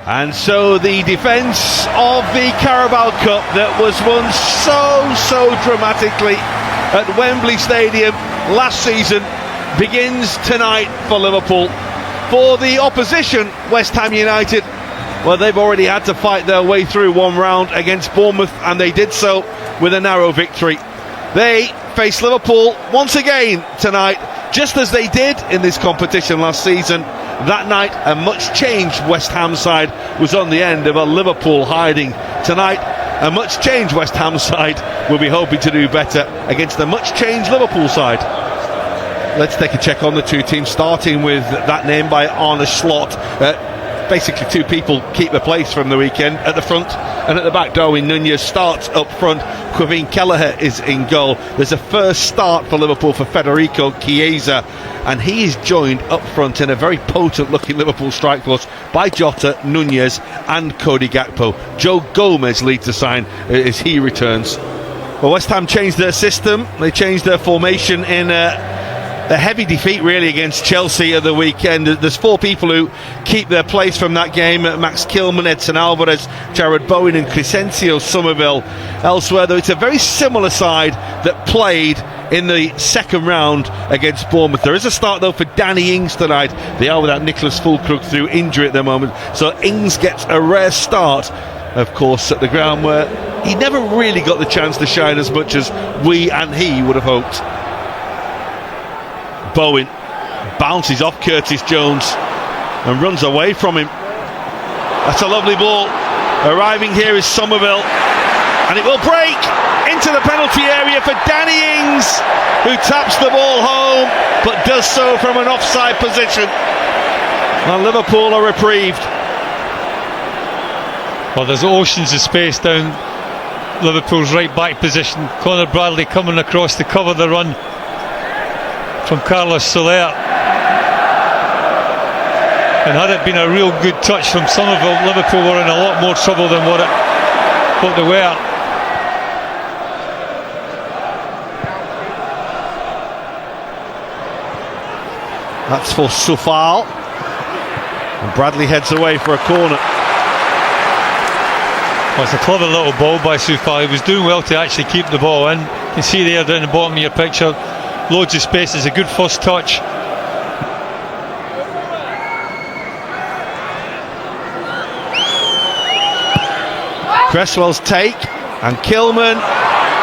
And so the defence of the Carabao Cup that was won so dramatically at Wembley Stadium last season begins tonight for Liverpool. For the opposition, West Ham United, well, they've already had to fight their way through one round against Bournemouth, and they did so with a narrow victory. They face Liverpool once again tonight, just as they did in this competition last season. That night, a much changed West Ham side was on the end of a Liverpool hiding. Tonight, a much changed West Ham side will be hoping to do better against a much changed Liverpool side. Let's take a check on the two teams, starting with that name by Arne Slot. Basically two people keep the place from the weekend. At the front and at the back, Darwin Nunez starts up front. Quavin Kelleher is in goal. There's a first start for Liverpool for Federico Chiesa, and he is joined up front in a very potent looking Liverpool strike force by Jota, Nunez and Cody Gakpo. Joe Gomez leads the sign as he returns. Well, West Ham changed their system, they changed their formation in a heavy defeat really against Chelsea at the weekend. There's four people who keep their place from that game: Max Kilman, Edson Alvarez, Jared Bowen and Crescencio Somerville. Elsewhere though, it's a very similar side that played in the second round against Bournemouth. There is a start though for Danny Ings tonight. They are without Nicholas Füllkrug through injury at the moment, so Ings gets a rare start, of course, at the ground where he never really got the chance to shine as much as we and he would have hoped. Bowen bounces off Curtis Jones and runs away from him. That's a lovely ball. Arriving here is Somerville, and it will break into the penalty area for Danny Ings, who taps the ball home but does so from an offside position. And Liverpool are reprieved. Well, there's oceans of space down Liverpool's right back position. Conor Bradley coming across to cover the run from Carlos Soler, and had it been a real good touch from Somerville, Liverpool were in a lot more trouble than what they were. That's for Soufal, and Bradley heads away for a corner. Well, it's a clever little ball by Soufal. He was doing well to actually keep the ball in. You can see there down the bottom of your picture, loads of space. It's a good first touch. Cresswell's take, and Kilman,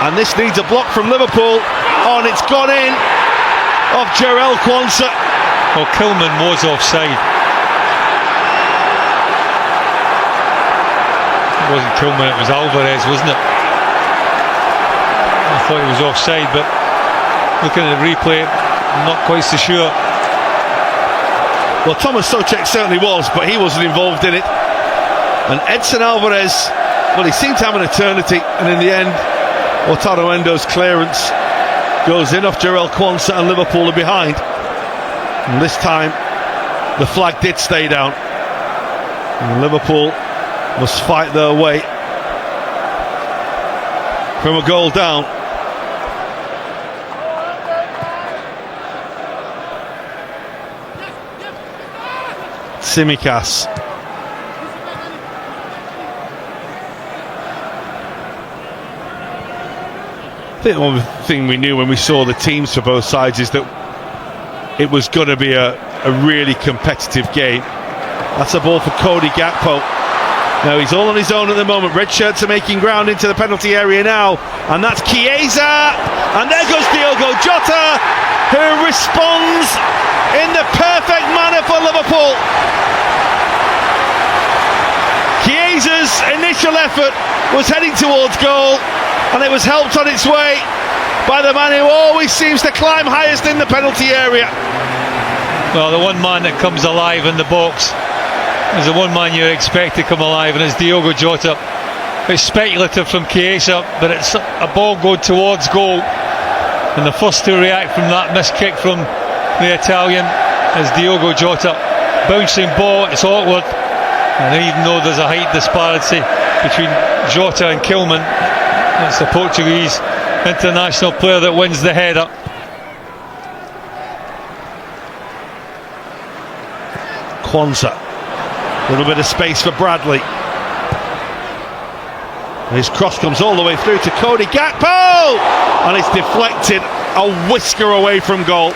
and this needs a block from Liverpool. Oh, and it's gone in off Jarell Quansah. Well, Kilman was offside. It wasn't Kilman, it was Alvarez, wasn't it? I thought he was offside, but looking at the replay, I'm not quite so sure. Well, Thomas Soucek certainly was, but he wasn't involved in it. And Edson Alvarez, well, he seemed to have an eternity, and in the end, Wataru Endo's clearance goes in off Jarell Quansah, and Liverpool are behind. And this time, the flag did stay down. And Liverpool must fight their way from a goal down. Tsimikas. I think one thing we knew when we saw the teams for both sides is that it was going to be a really competitive game. That's a ball for Cody Gakpo. Now he's all on his own at the moment. Red shirts are making ground into the penalty area now, and that's Chiesa, and there goes Diogo Jota, who responds in the perfect manner for Liverpool. Chiesa's initial effort was heading towards goal, and it was helped on its way by the man who always seems to climb highest in the penalty area. Well, the one man that comes alive in the box is the one man you expect to come alive, and it's Diogo Jota. It's speculative from Chiesa, but it's a ball going towards goal, and the first to react from that missed kick from the Italian is Diogo Jota. Bouncing ball, it's awkward, and even though there's a height disparity between Jota and Kilman, it's the Portuguese international player that wins the header. Quansah A little bit of space for Bradley. His cross comes all the way through to Cody Gakpo, and it's deflected a whisker away from goal.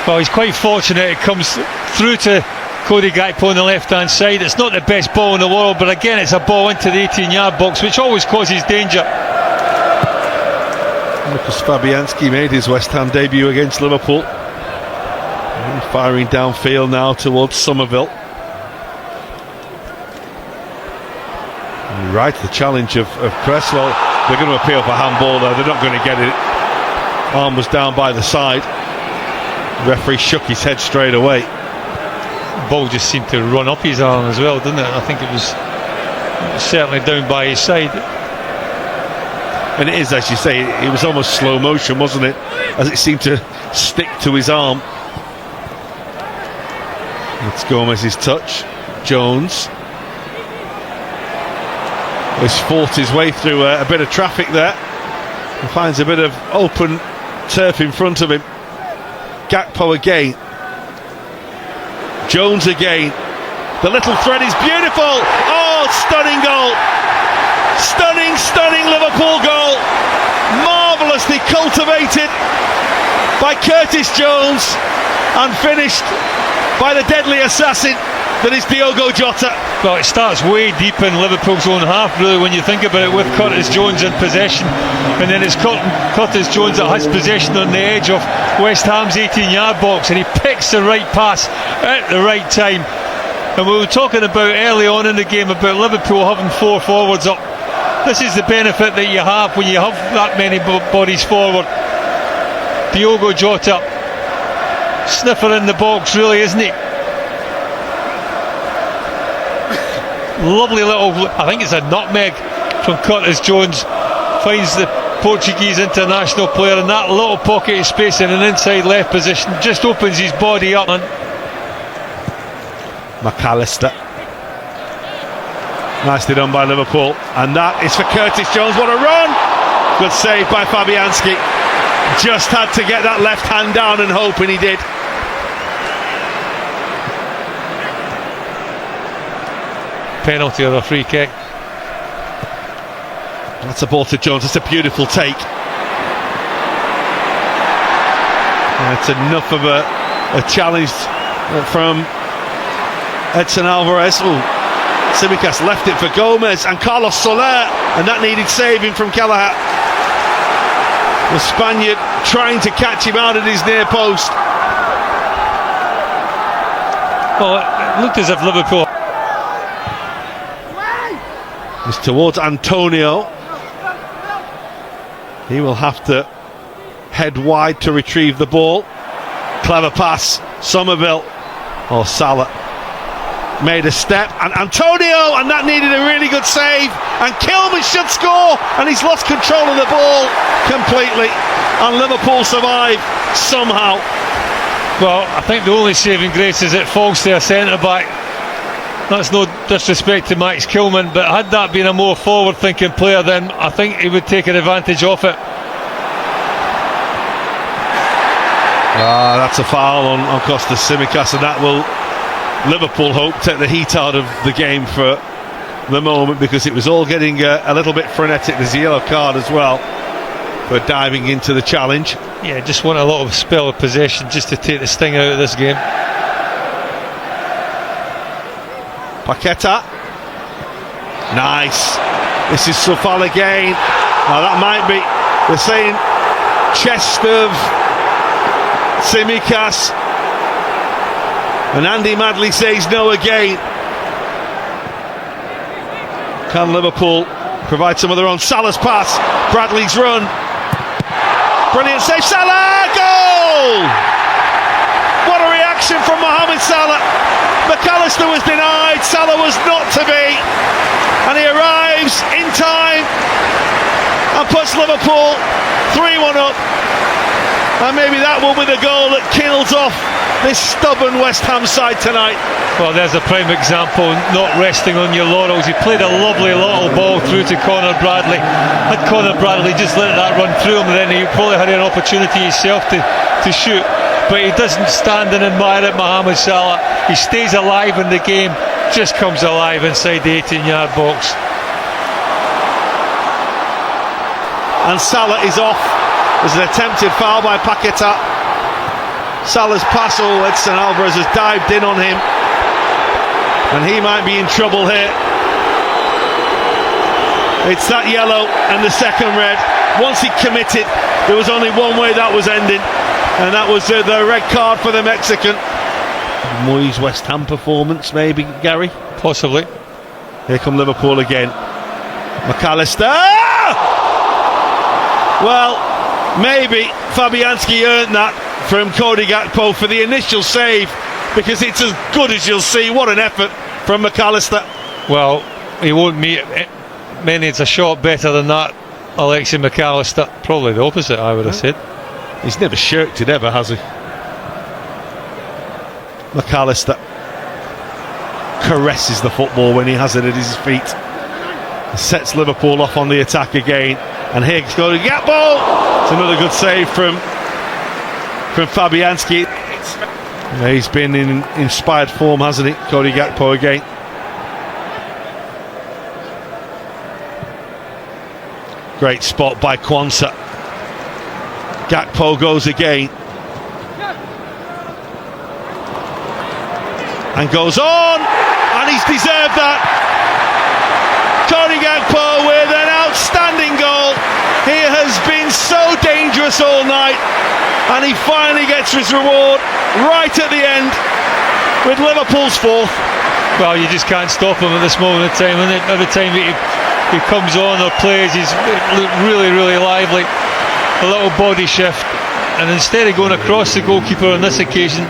Well, he's quite fortunate it comes through to Cody Gakpo on the left hand side. It's not the best ball in the world, but again it's a ball into the 18-yard box, which always causes danger. Lucas Fabianski made his West Ham debut against Liverpool, and firing downfield now towards Somerville. Right, the challenge of Cresswell. They're going to appeal for handball there. They're not going to get it. Arm was down by the side. Referee shook his head straight away. Ball just seemed to run up his arm as well, didn't it? I think it was certainly down by his side. And it is, as you say, it was almost slow motion, wasn't it? As it seemed to stick to his arm. It's Gomez's touch. Jones has fought his way through a bit of traffic there and finds a bit of open turf in front of him. Gakpo again. Jones again. The little thread is beautiful. Oh, stunning goal. Stunning Liverpool goal. Marvellously cultivated by Curtis Jones and finished by the deadly assassin that is Diogo Jota. Well, it starts way deep in Liverpool's own half, really, when you think about it, with Curtis Jones in possession, and then it's Curtis Jones that has possession on the edge of West Ham's 18-yard box, and he picks the right pass at the right time. And we were talking about early on in the game about Liverpool having four forwards up. This is the benefit that you have when you have that many bodies forward. Diogo Jota, sniffer in the box, really, isn't he? Lovely little, I think it's a nutmeg from Curtis Jones. Finds the Portuguese international player in that little pocket of space in an inside left position. Just opens his body up. McAllister. Nicely done by Liverpool. And that is for Curtis Jones. What a run! Good save by Fabianski. Just had to get that left hand down and hope, and he did. Penalty or a free kick. That's a ball to Jones. It's a beautiful take. It's enough of a challenge from Edson Alvarez. Tsimikas left it for Gomez and Carlos Soler, and that needed saving from Kelleher. The Spaniard trying to catch him out at his near post. Well, it looked as if Liverpool. It's towards Antonio. He will have to head wide to retrieve the ball. Clever pass. Somerville or Salah made a step, and Antonio, and that needed a really good save, and Kilman should score, and he's lost control of the ball completely, and Liverpool survive somehow. Well, I think the only saving grace is it falls to a centre back. That's no disrespect to Max Kilman, but had that been a more forward thinking player, then I think he would take an advantage of it. That's a foul on Kostas Tsimikas, and that will, Liverpool hope, take the heat out of the game for the moment, because it was all getting a little bit frenetic. There's a yellow card as well for diving into the challenge. Yeah, just want a lot of spell of possession just to take the sting out of this game. Paqueta. Nice. This is Soufal again. Now that might be, they're saying chest of Tsimikas, and Andy Madley says no again. Can Liverpool provide some of their own? Salah's pass, Bradley's run, brilliant save, Salah, goal! What a reaction from Mohamed Salah. McAllister was denied, Salah was not to be, and he arrives in time and puts Liverpool 3-1 up. And maybe that will be the goal that kills off this stubborn West Ham side tonight. Well, there's a prime example, not resting on your laurels. He played a lovely little ball through to Conor Bradley. Had Conor Bradley just let that run through him, then he probably had an opportunity himself to shoot. but he doesn't stand and admire it, Mohamed Salah. He stays alive in the game, just comes alive inside the 18-yard box. And Salah is off. There's an attempted foul by Paquetá. Salah's pass, Edson Alvarez has dived in on him, and he might be in trouble here. It's that yellow and the second red. Once he committed, there was only one way that was ending, and that was the red card for the Mexican. Moyes West Ham performance, maybe, Gary? Possibly. Here come Liverpool again. McAllister! Well, maybe Fabianski earned that from Cody Gakpo for the initial save, because it's as good as you'll see. What an effort from McAllister. Well, he won't meet many. It's a shot better than that, Alexi McAllister. Probably the opposite, I would have said. He's never shirked it ever, has he? McAllister caresses the football when he has it at his feet. Sets Liverpool off on the attack again. And here goes Gakpo. It's another good save from Fabianski. He's been in inspired form, hasn't he? Cody Gakpo again. Great spot by Quansah. Gakpo goes again. And goes on. And he's deserved that. Cody Gakpo with an outstanding goal. He has been so dangerous all night, and he finally gets his reward right at the end with Liverpool's fourth. Well, you just can't stop him at this moment in time, and every time he comes on or plays, he's really, really lively. A little body shift, and instead of going across the goalkeeper on this occasion,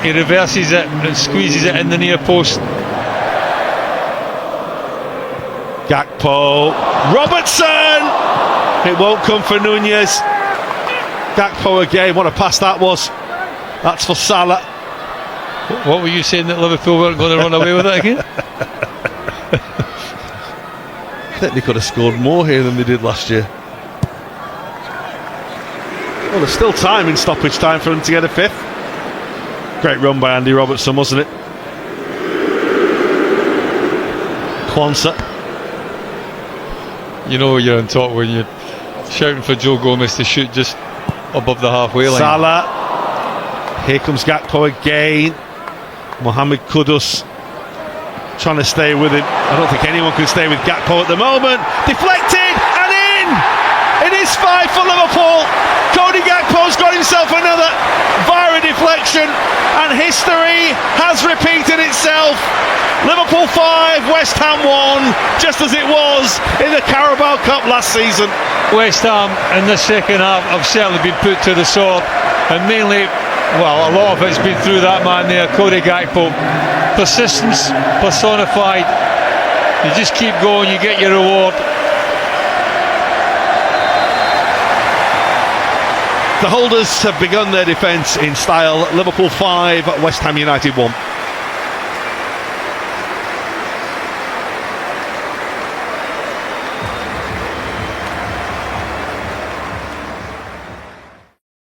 he reverses it and squeezes it in the near post. Gakpo, Robertson! It won't come for Nunez. Gakpo again, what a pass that was. That's for Salah. What were you saying, that Liverpool weren't going to run away with it again? I think they could have scored more here than they did last year. Well, there's still time in stoppage time for them to get a fifth. Great run by Andy Robertson, wasn't it? Quansah. You know you're on top when you're shouting for Joe Gomez to shoot just above the halfway line. Salah. Here comes Gakpo again. Mohamed Kudus trying to stay with him. I don't think anyone can stay with Gakpo at the moment. Deflected and in! It is 5 for Liverpool. Cody Gakpo's got himself another via a deflection, and history has repeated itself. Liverpool 5, West Ham 1, just as it was in the Carabao Cup last season. West Ham in the second half have certainly been put to the sword, and mainly, well, a lot of it's been through that man there, Cody Gakpo. Persistence personified. You just keep going, you get your reward. The holders have begun their defence in style. Liverpool 5, West Ham United 1.